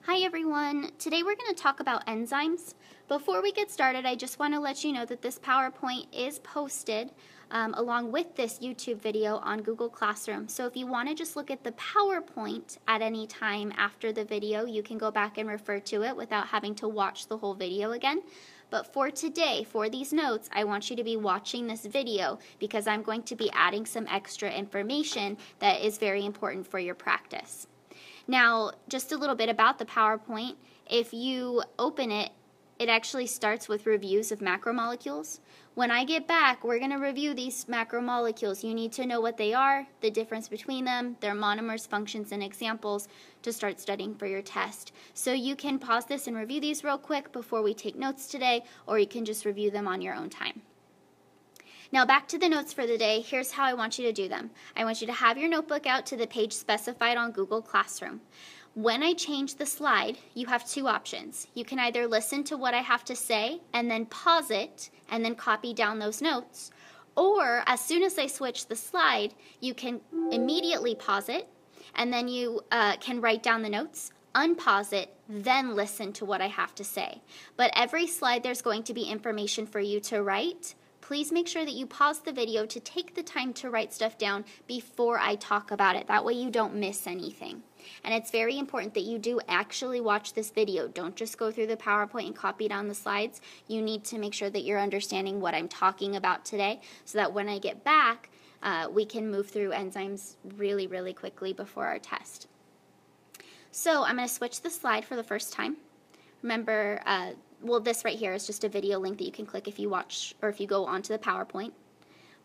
Hi everyone! Today we're going to talk about enzymes. Before we get started, I just want to let you know that this PowerPoint is posted along with this YouTube video on Google Classroom. So if you want to just look at the PowerPoint at any time after the video, you can go back and refer to it without having to watch the whole video again. But for today, for these notes, I want you to be watching this video because I'm going to be adding some extra information that is very important for your practice. Now, just a little bit about the PowerPoint. If you open it, it actually starts with reviews of macromolecules. When I get back, we're going to review these macromolecules. You need to know what they are, the difference between them, their monomers, functions, and examples to start studying for your test. So you can pause this and review these real quick before we take notes today, or you can just review them on your own time. Now back to the notes for the day. Here's how I want you to do them. I want you to have your notebook out to the page specified on Google Classroom. When I change the slide, you have two options. You can either listen to what I have to say and then pause it and then copy down those notes, or as soon as I switch the slide, you can immediately pause it and then you can write down the notes, unpause it, then listen to what I have to say. But every slide there's going to be information for you to write. Please make sure that you pause the video to take the time to write stuff down before I talk about it. That way you don't miss anything. And it's very important that you do actually watch this video. Don't just go through the PowerPoint and copy down the slides. You need to make sure that you're understanding what I'm talking about today so that when I get back, we can move through enzymes really, really quickly before our test. So I'm going to switch the slide for the first time. Remember, well, this right here is just a video link that you can click if you watch or if you go onto the PowerPoint.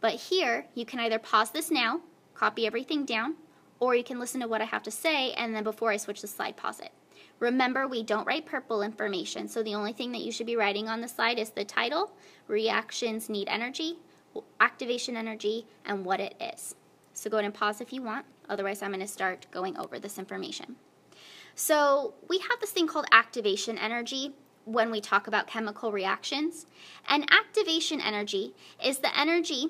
But here, you can either pause this now, copy everything down, or you can listen to what I have to say, and then before I switch the slide, pause it. Remember, we don't write purple information, so the only thing that you should be writing on the slide is the title, reactions need energy, activation energy, and what it is. So go ahead and pause if you want, otherwise I'm going to start going over this information. So we have this thing called activation energy when we talk about chemical reactions. And activation energy is the energy,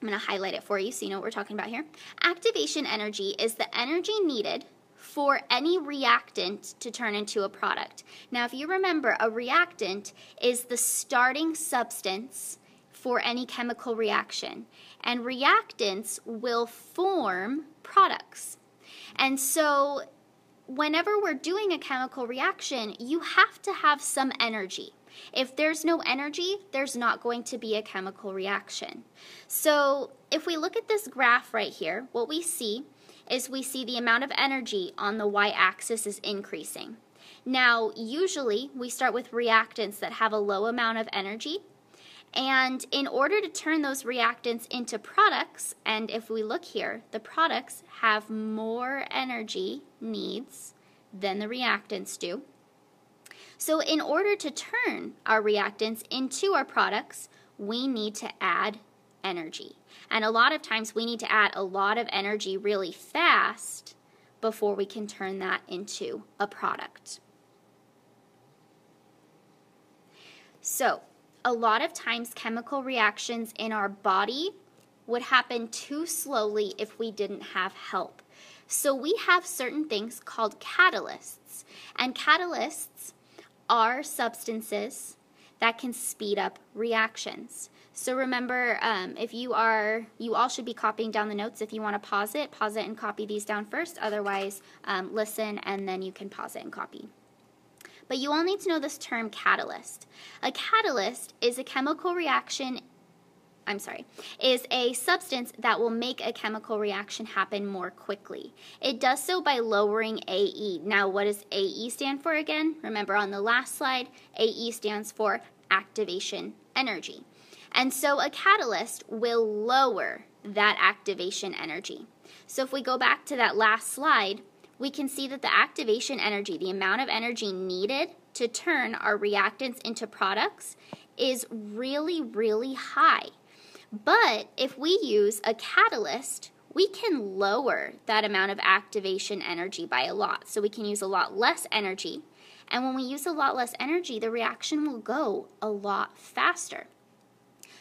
I'm going to highlight it for you so you know what we're talking about here. Activation energy is the energy needed for any reactant to turn into a product. Now, if you remember, a reactant is the starting substance for any chemical reaction. And reactants will form products. And so whenever we're doing a chemical reaction, you have to have some energy. If there's no energy, there's not going to be a chemical reaction. So if we look at this graph right here, what we see is we see the amount of energy on the y-axis is increasing. Now, usually we start with reactants that have a low amount of energy. And in order to turn those reactants into products, and if we look here, the products have more energy needs than the reactants do. So in order to turn our reactants into our products, we need to add energy. And a lot of times we need to add a lot of energy really fast before we can turn that into a product. So a lot of times chemical reactions in our body would happen too slowly if we didn't have help. So we have certain things called catalysts, and catalysts are substances that can speed up reactions. So remember, you all should be copying down the notes. If you want to pause it and copy these down first. Otherwise, listen and then you can pause it and copy. But you all need to know this term catalyst. A catalyst is a chemical reaction, is a substance that will make a chemical reaction happen more quickly. It does so by lowering AE. Now, what does AE stand for again? Remember on the last slide, AE stands for activation energy. And so a catalyst will lower that activation energy. So if we go back to that last slide, we can see that the activation energy, the amount of energy needed to turn our reactants into products, is really, really high. But if we use a catalyst, we can lower that amount of activation energy by a lot. So we can use a lot less energy. And when we use a lot less energy, the reaction will go a lot faster.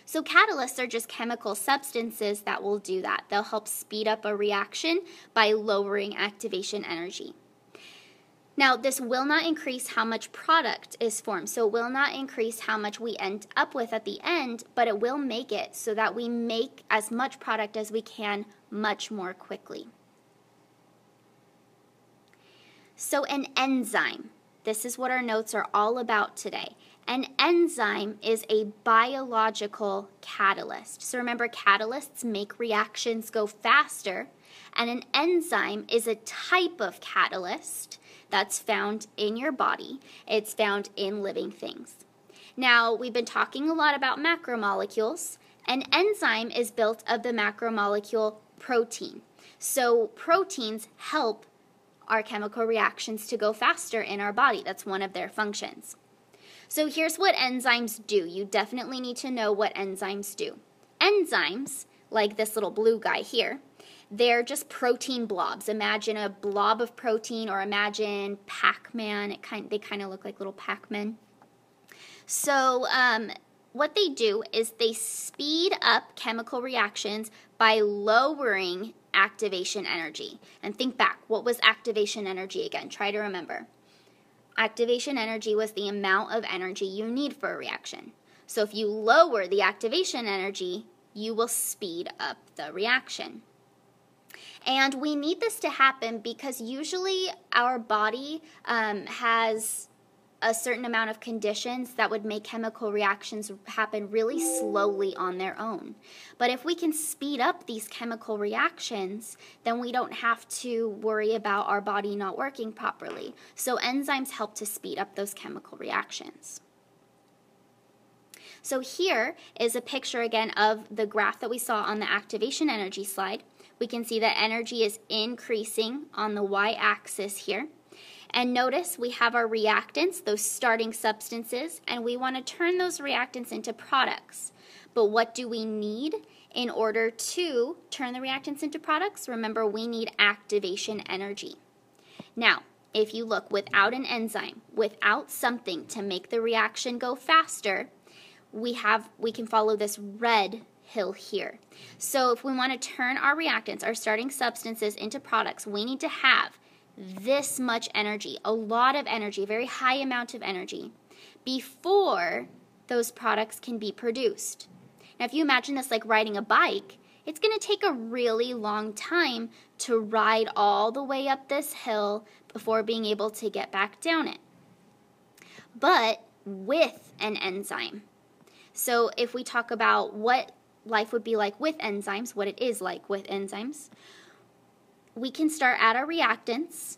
So catalysts are just chemical substances that will do that. They'll help speed up a reaction by lowering activation energy. Now, this will not increase how much product is formed, so it will not increase how much we end up with at the end, but it will make it so that we make as much product as we can much more quickly. So an enzyme, this is what our notes are all about today. An enzyme is a biological catalyst. So remember, catalysts make reactions go faster, and an enzyme is a type of catalyst that's found in your body. It's found in living things. Now, we've been talking a lot about macromolecules. An enzyme is built of the macromolecule protein. So proteins help our chemical reactions to go faster in our body. That's one of their functions. So here's what enzymes do. You definitely need to know what enzymes do. Enzymes, like this little blue guy here, they're just protein blobs. Imagine a blob of protein, or imagine Pac-Man. They kind of look like little Pac-Men. So what they do is they speed up chemical reactions by lowering activation energy. And think back, what was activation energy again? Try to remember. Activation energy was the amount of energy you need for a reaction. So if you lower the activation energy, you will speed up the reaction. And we need this to happen because usually our body has a certain amount of conditions that would make chemical reactions happen really slowly on their own. But if we can speed up these chemical reactions, then we don't have to worry about our body not working properly. So enzymes help to speed up those chemical reactions. So here is a picture again of the graph that we saw on the activation energy slide. We can see that energy is increasing on the y-axis here. And notice we have our reactants, those starting substances, and we want to turn those reactants into products. But what do we need in order to turn the reactants into products? Remember, we need activation energy. Now, if you look, without an enzyme, without something to make the reaction go faster, we can follow this red hill here. So if we want to turn our reactants, our starting substances, into products, we need to have this much energy, a lot of energy, a very high amount of energy, before those products can be produced. Now, if you imagine this like riding a bike, it's going to take a really long time to ride all the way up this hill before being able to get back down it. But with an enzyme, so if we talk about what life would be like with enzymes, what it is like with enzymes, we can start at our reactants,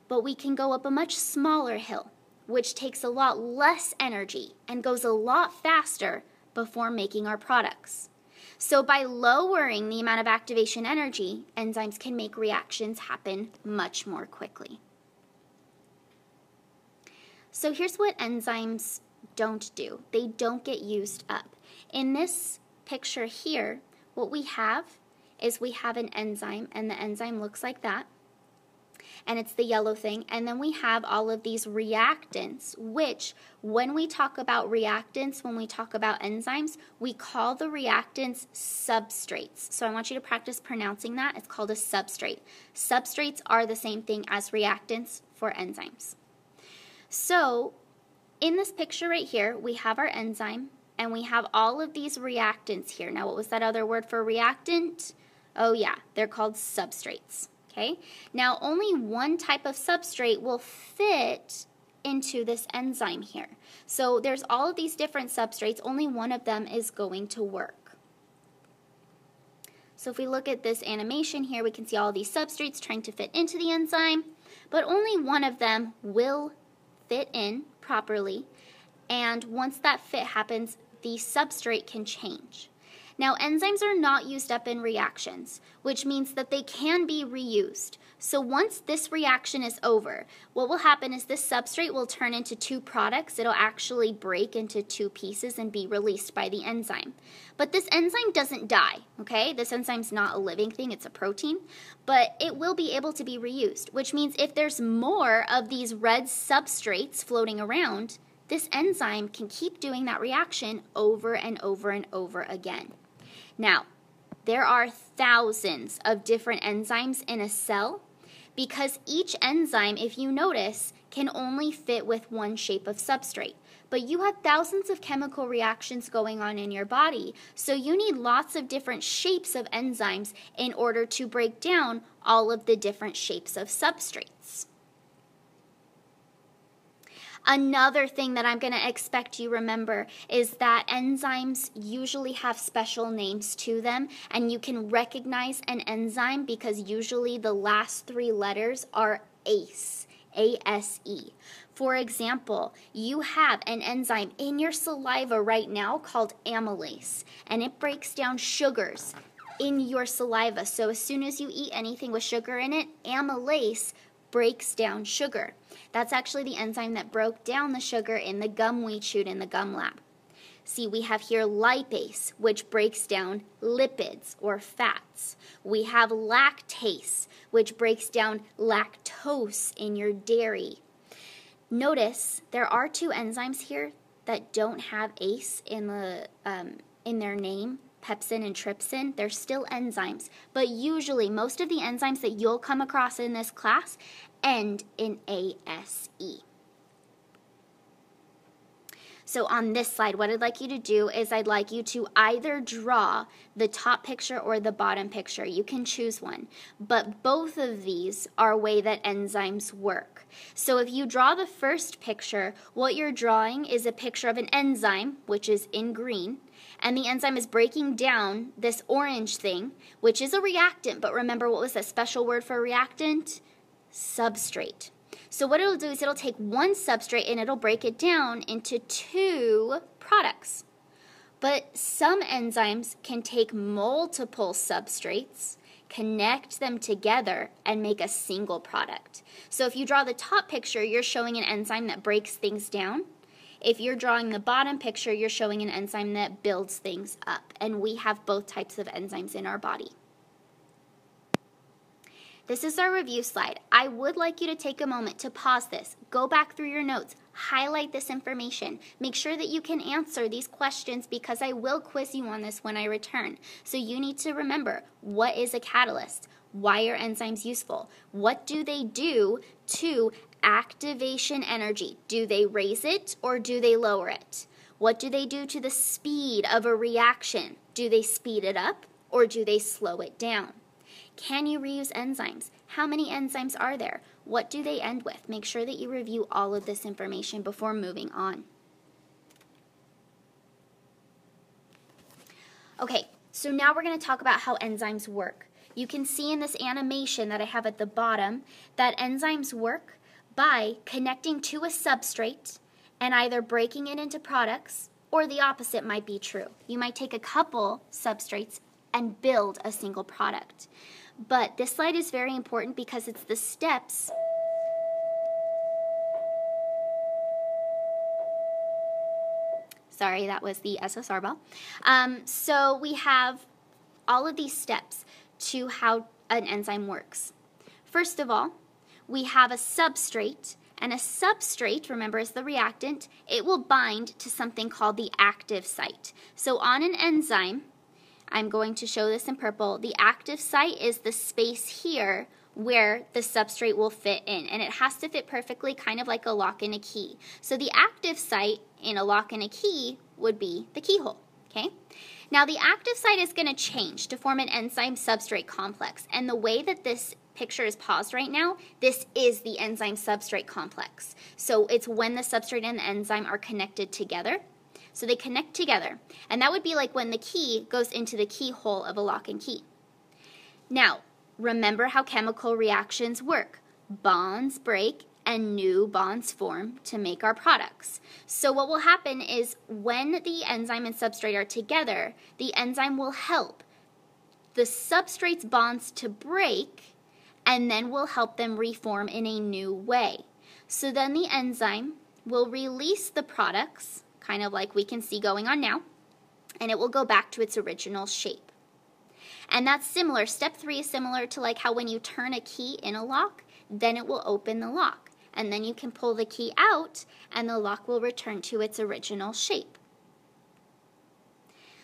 but we can go up a much smaller hill, which takes a lot less energy and goes a lot faster before making our products. So by lowering the amount of activation energy, enzymes can make reactions happen much more quickly. So here's what enzymes don't do. They don't get used up. In this picture here, what we have is we have an enzyme, and the enzyme looks like that, and it's the yellow thing, and then we have all of these reactants, which when we talk about reactants, when we talk about enzymes, we call the reactants substrates. So I want you to practice pronouncing that. It's called a substrate. Substrates are the same thing as reactants for enzymes. So in this picture right here, we have our enzyme, and we have all of these reactants here. Now, what was that other word for reactant? Oh yeah, they're called substrates, okay? Now, only one type of substrate will fit into this enzyme here. So there's all of these different substrates, only one of them is going to work. So if we look at this animation here, we can see all these substrates trying to fit into the enzyme, but only one of them will fit in properly, and once that fit happens, the substrate can change. Now, enzymes are not used up in reactions, which means that they can be reused. So once this reaction is over, what will happen is this substrate will turn into two products. It'll actually break into two pieces and be released by the enzyme. But this enzyme doesn't die, okay? This enzyme's not a living thing, it's a protein, but it will be able to be reused, which means if there's more of these red substrates floating around, this enzyme can keep doing that reaction over and over and over again. Now, there are thousands of different enzymes in a cell because each enzyme, if you notice, can only fit with one shape of substrate. But you have thousands of chemical reactions going on in your body, so you need lots of different shapes of enzymes in order to break down all of the different shapes of substrates. Another thing that I'm going to expect you remember is that enzymes usually have special names to them, and you can recognize an enzyme because usually the last three letters are ACE, A-S-E. For example, you have an enzyme in your saliva right now called amylase, and it breaks down sugars in your saliva. So as soon as you eat anything with sugar in it, amylase breaks down sugar. That's actually the enzyme that broke down the sugar in the gum we chewed in the gum lab. See, we have here lipase, which breaks down lipids or fats. We have lactase, which breaks down lactose in your dairy. Notice there are two enzymes here that don't have ACE in their name, pepsin and trypsin. They're still enzymes, but usually most of the enzymes that you'll come across in this class end in ASE. So on this slide, what I'd like you to do is I'd like you to either draw the top picture or the bottom picture. You can choose one, but both of these are a way that enzymes work. So if you draw the first picture, what you're drawing is a picture of an enzyme, which is in green, and the enzyme is breaking down this orange thing, which is a reactant, but remember what was that special word for reactant? Substrate. So what it'll do is it'll take one substrate and it'll break it down into two products. But some enzymes can take multiple substrates, connect them together, and make a single product. So if you draw the top picture, you're showing an enzyme that breaks things down. If you're drawing the bottom picture, you're showing an enzyme that builds things up. And we have both types of enzymes in our body. This is our review slide. I would like you to take a moment to pause this, go back through your notes, highlight this information, make sure that you can answer these questions because I will quiz you on this when I return. So you need to remember, what is a catalyst? Why are enzymes useful? What do they do to activation energy? Do they raise it or do they lower it? What do they do to the speed of a reaction? Do they speed it up or do they slow it down? Can you reuse enzymes? How many enzymes are there? What do they end with? Make sure that you review all of this information before moving on. Okay, so now we're going to talk about how enzymes work. You can see in this animation that I have at the bottom that enzymes work by connecting to a substrate and either breaking it into products, or the opposite might be true. You might take a couple substrates and build a single product. But this slide is very important because it's the steps sorry, that was the SSR bell. So we have all of these steps to how an enzyme works. First of all, we have a substrate, and a substrate, remember, is the reactant. It will bind to something called the active site. So on an enzyme, I'm going to show this in purple. The active site is the space here where the substrate will fit in, and it has to fit perfectly, kind of like a lock and a key. So the active site in a lock and a key would be the keyhole, okay? Now the active site is going to change to form an enzyme substrate complex, and the way that this picture is paused right now, this is the enzyme substrate complex. So it's when the substrate and the enzyme are connected together. So they connect together, and that would be like when the key goes into the keyhole of a lock and key. Now, remember how chemical reactions work. Bonds break and new bonds form to make our products. So what will happen is when the enzyme and substrate are together, the enzyme will help the substrate's bonds to break, and then will help them reform in a new way. So then the enzyme will release the products, kind of like we can see going on now, and it will go back to its original shape. And that's similar. Step 3 is similar to like how when you turn a key in a lock, then it will open the lock. And then you can pull the key out, and the lock will return to its original shape.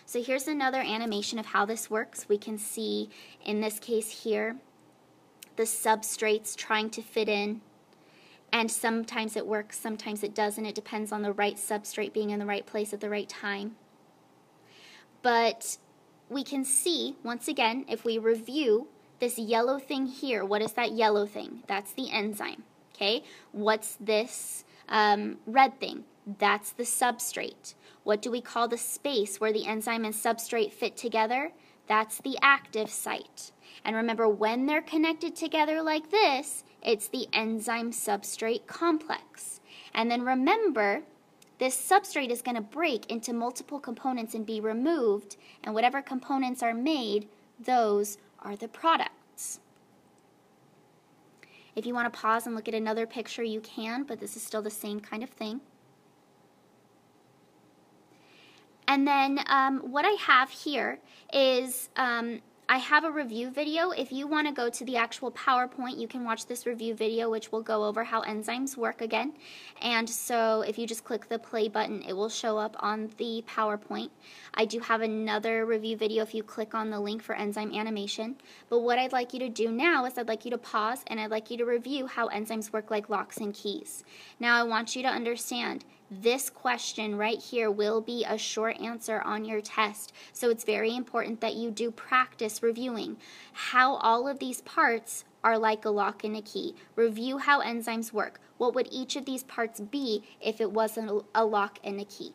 So here's another animation of how this works. We can see in this case here the substrates trying to fit in. And sometimes it works, sometimes it doesn't. It depends on the right substrate being in the right place at the right time. But we can see, once again, if we review this yellow thing here, what is that yellow thing? That's the enzyme, okay? What's this red thing? That's the substrate. What do we call the space where the enzyme and substrate fit together? That's the active site. And remember, when they're connected together like this, it's the enzyme-substrate complex. And then remember, this substrate is going to break into multiple components and be removed, and whatever components are made, those are the products. If you want to pause and look at another picture, you can, but this is still the same kind of thing. And then what I have here is I have a review video. If you want to go to the actual PowerPoint, you can watch this review video, which will go over how enzymes work again. And so if you just click the play button, it will show up on the PowerPoint. I do have another review video if you click on the link for enzyme animation. But what I'd like you to do now is I'd like you to pause and I'd like you to review how enzymes work like locks and keys. Now I want you to understand this question right here will be a short answer on your test, so it's very important that you do practice reviewing how all of these parts are like a lock and a key. Review how enzymes work. What would each of these parts be if it wasn't a lock and a key?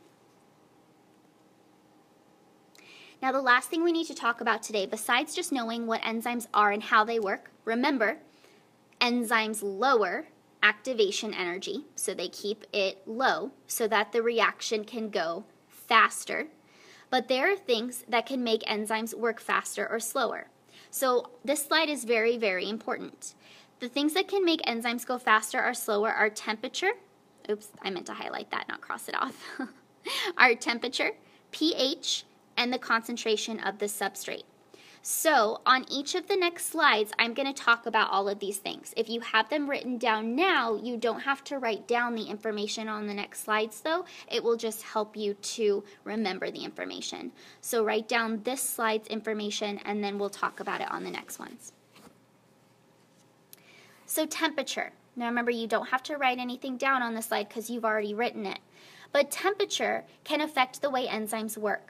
Now the last thing we need to talk about today, besides just knowing what enzymes are and how they work, remember, enzymes lower activation energy, so they keep it low so that the reaction can go faster. But there are things that can make enzymes work faster or slower. So this slide is very, very important. The things that can make enzymes go faster or slower are temperature. Oops, I meant to highlight that, not cross it off. Our temperature, pH, and the concentration of the substrate. So on each of the next slides, I'm going to talk about all of these things. If you have them written down now, you don't have to write down the information on the next slides though. It will just help you to remember the information. So write down this slide's information and then we'll talk about it on the next ones. So temperature. Now remember, you don't have to write anything down on the slide because you've already written it. But temperature can affect the way enzymes work.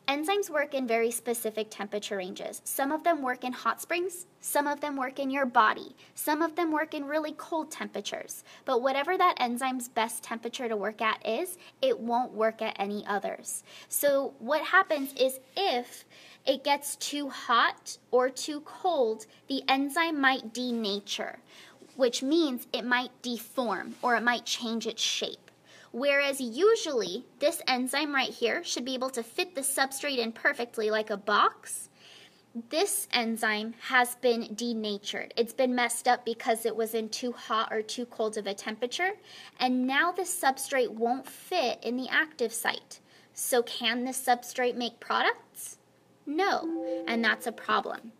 Enzymes work in very specific temperature ranges. Some of them work in hot springs, some of them work in your body, some of them work in really cold temperatures. But whatever that enzyme's best temperature to work at is, it won't work at any others. So what happens is if it gets too hot or too cold, the enzyme might denature, which means it might deform or it might change its shape. Whereas usually, this enzyme right here should be able to fit the substrate in perfectly like a box. This enzyme has been denatured. It's been messed up because it was in too hot or too cold of a temperature, and now the substrate won't fit in the active site. So can this substrate make products? No, and that's a problem.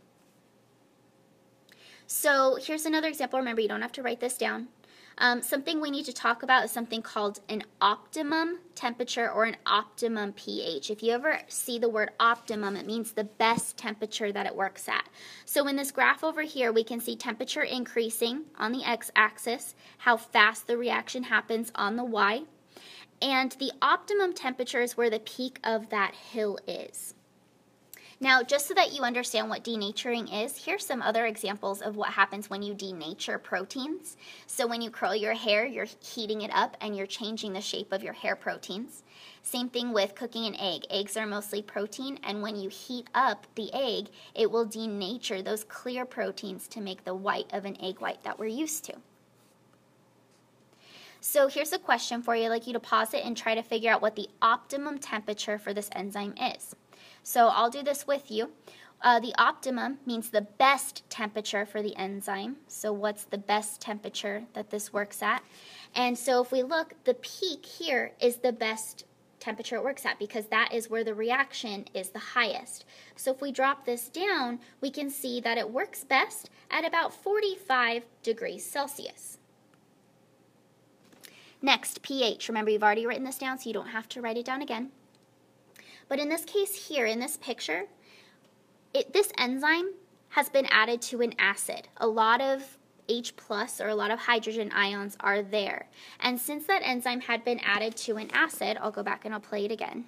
So here's another example. Remember, you don't have to write this down. Something we need to talk about is something called an optimum temperature or an optimum pH. If you ever see the word optimum, it means the best temperature that it works at. So in this graph over here, we can see temperature increasing on the x-axis, how fast the reaction happens on the y, and the optimum temperature is where the peak of that hill is. Now, just so that you understand what denaturing is, here's some other examples of what happens when you denature proteins. So when you curl your hair, you're heating it up and you're changing the shape of your hair proteins. Same thing with cooking an egg. Eggs are mostly protein, and when you heat up the egg, it will denature those clear proteins to make the white of an egg white that we're used to. So here's a question for you. I'd like you to pause it and try to figure out what the optimum temperature for this enzyme is. So I'll do this with you. The optimum means the best temperature for the enzyme. So what's the best temperature that this works at? And so if we look, the peak here is the best temperature it works at because that is where the reaction is the highest. So if we drop this down, we can see that it works best at about 45 degrees Celsius. Next, pH. Remember, you've already written this down, so you don't have to write it down again. But in this case here, in this picture, this enzyme has been added to an acid. A lot of H plus or a lot of hydrogen ions are there. And since that enzyme had been added to an acid, I'll go back and I'll play it again.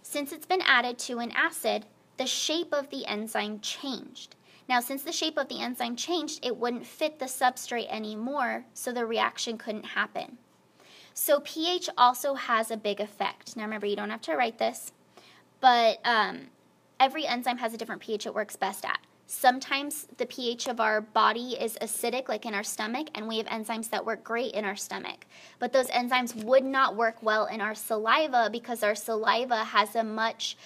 Since it's been added to an acid, the shape of the enzyme changed. Now, since the shape of the enzyme changed, it wouldn't fit the substrate anymore, so the reaction couldn't happen. So pH also has a big effect. Now remember, you don't have to write this, but every enzyme has a different pH it works best at. Sometimes the pH of our body is acidic, like in our stomach, and we have enzymes that work great in our stomach. But those enzymes would not work well in our saliva because our saliva has a much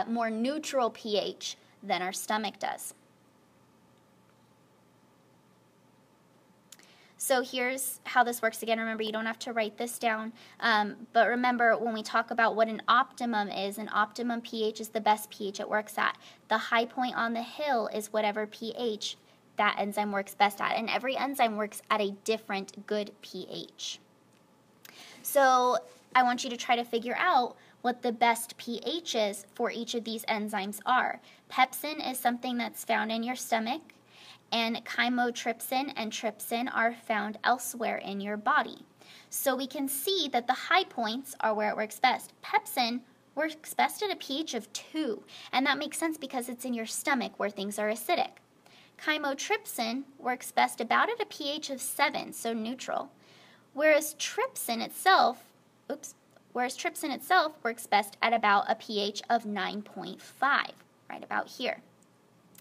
more neutral pH than our stomach does. So here's how this works again. Remember, you don't have to write this down. But remember, when we talk about what an optimum is, an optimum pH is the best pH it works at. The high point on the hill is whatever pH that enzyme works best at. And every enzyme works at a different good pH. So I want you to try to figure out what the best pHs for each of these enzymes are. Pepsin is something that's found in your stomach, and chymotrypsin and trypsin are found elsewhere in your body. So we can see that the high points are where it works best. Pepsin works best at a pH of 2, and that makes sense because it's in your stomach where things are acidic. Chymotrypsin works best about at a pH of 7, so neutral, whereas trypsin itself works best at about a pH of 9.5, right about here.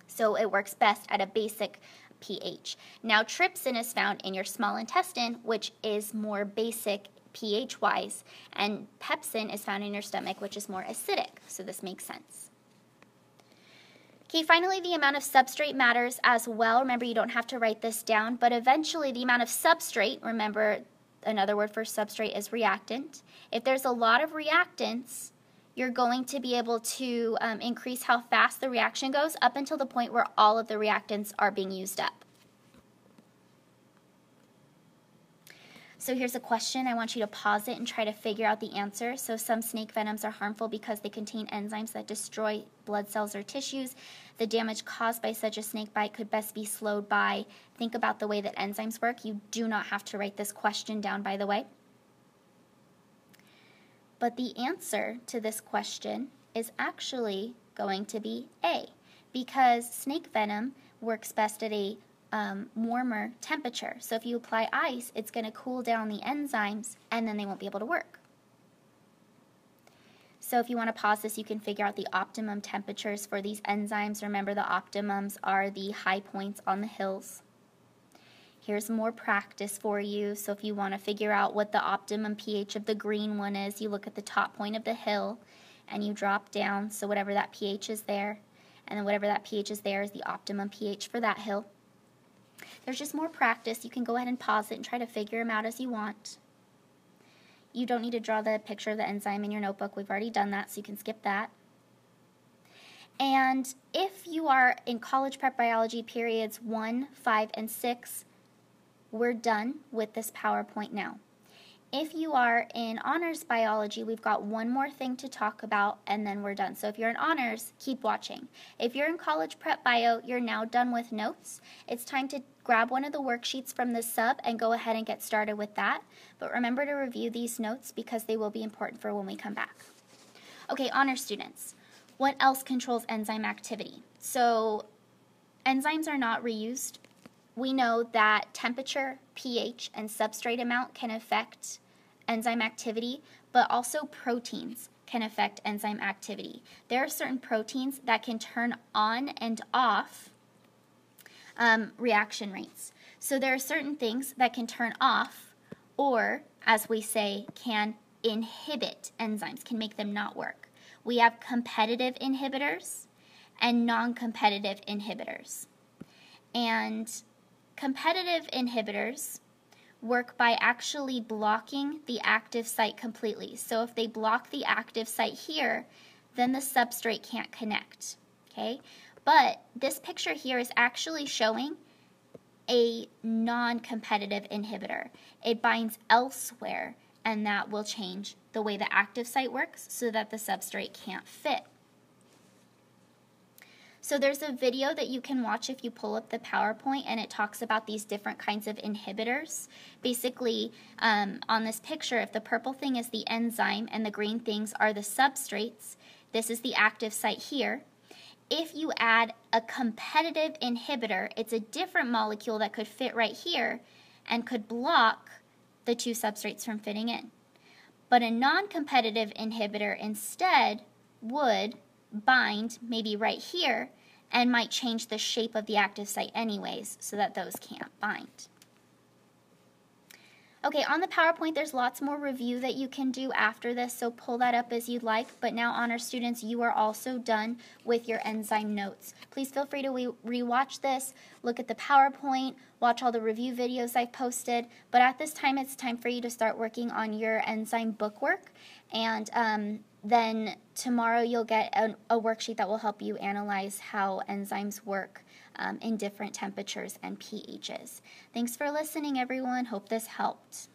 So it works best at a basic pH. Now, trypsin is found in your small intestine, which is more basic pH-wise, and pepsin is found in your stomach, which is more acidic. So this makes sense. Okay, finally, the amount of substrate matters as well. Remember, you don't have to write this down, but eventually the amount of substrate, remember, another word for substrate is reactant. If there's a lot of reactants, you're going to be able to increase how fast the reaction goes up until the point where all of the reactants are being used up. So here's a question. I want you to pause it and try to figure out the answer. So some snake venoms are harmful because they contain enzymes that destroy blood cells or tissues. The damage caused by such a snake bite could best be slowed by. Think about the way that enzymes work. You do not have to write this question down, by the way. But the answer to this question is actually going to be A, because snake venom works best at a warmer temperature. So if you apply ice, it's going to cool down the enzymes, and then they won't be able to work. So if you want to pause this, you can figure out the optimum temperatures for these enzymes. Remember, the optimums are the high points on the hills. Here's more practice for you. So if you want to figure out what the optimum pH of the green one is, you look at the top point of the hill and you drop down. So whatever that pH is there, and then whatever that pH is there is the optimum pH for that hill. There's just more practice. You can go ahead and pause it and try to figure them out as you want. You don't need to draw the picture of the enzyme in your notebook. We've already done that, so you can skip that. And if you are in college prep biology periods 1, 5, and 6, we're done with this PowerPoint now. If you are in honors biology, we've got one more thing to talk about, and then we're done. So if you're in honors, keep watching. If you're in college prep bio, you're now done with notes. It's time to grab one of the worksheets from the sub and go ahead and get started with that. But remember to review these notes because they will be important for when we come back. Okay, honor students, what else controls enzyme activity? So enzymes are not reused. We know that temperature, pH, and substrate amount can affect enzyme activity, but also proteins can affect enzyme activity. There are certain proteins that can turn on and off reaction rates. So there are certain things that can turn off, or, as we say, can inhibit enzymes, can make them not work. We have competitive inhibitors and non-competitive inhibitors. And competitive inhibitors work by actually blocking the active site completely. So if they block the active site here, then the substrate can't connect, okay? But this picture here is actually showing a non-competitive inhibitor. It binds elsewhere, and that will change the way the active site works so that the substrate can't fit. So there's a video that you can watch if you pull up the PowerPoint, and it talks about these different kinds of inhibitors. Basically, on this picture, if the purple thing is the enzyme and the green things are the substrates, this is the active site here. If you add a competitive inhibitor, it's a different molecule that could fit right here and could block the two substrates from fitting in. But a non-competitive inhibitor instead would bind maybe right here and might change the shape of the active site anyways so that those can't bind. Okay, on the PowerPoint, there's lots more review that you can do after this, so pull that up as you'd like. But now, honor students, you are also done with your enzyme notes. Please feel free to re-watch this, look at the PowerPoint, watch all the review videos I've posted. But at this time, it's time for you to start working on your enzyme bookwork. And then tomorrow you'll get a worksheet that will help you analyze how enzymes work in different temperatures and pHs. Thanks for listening, everyone. Hope this helped.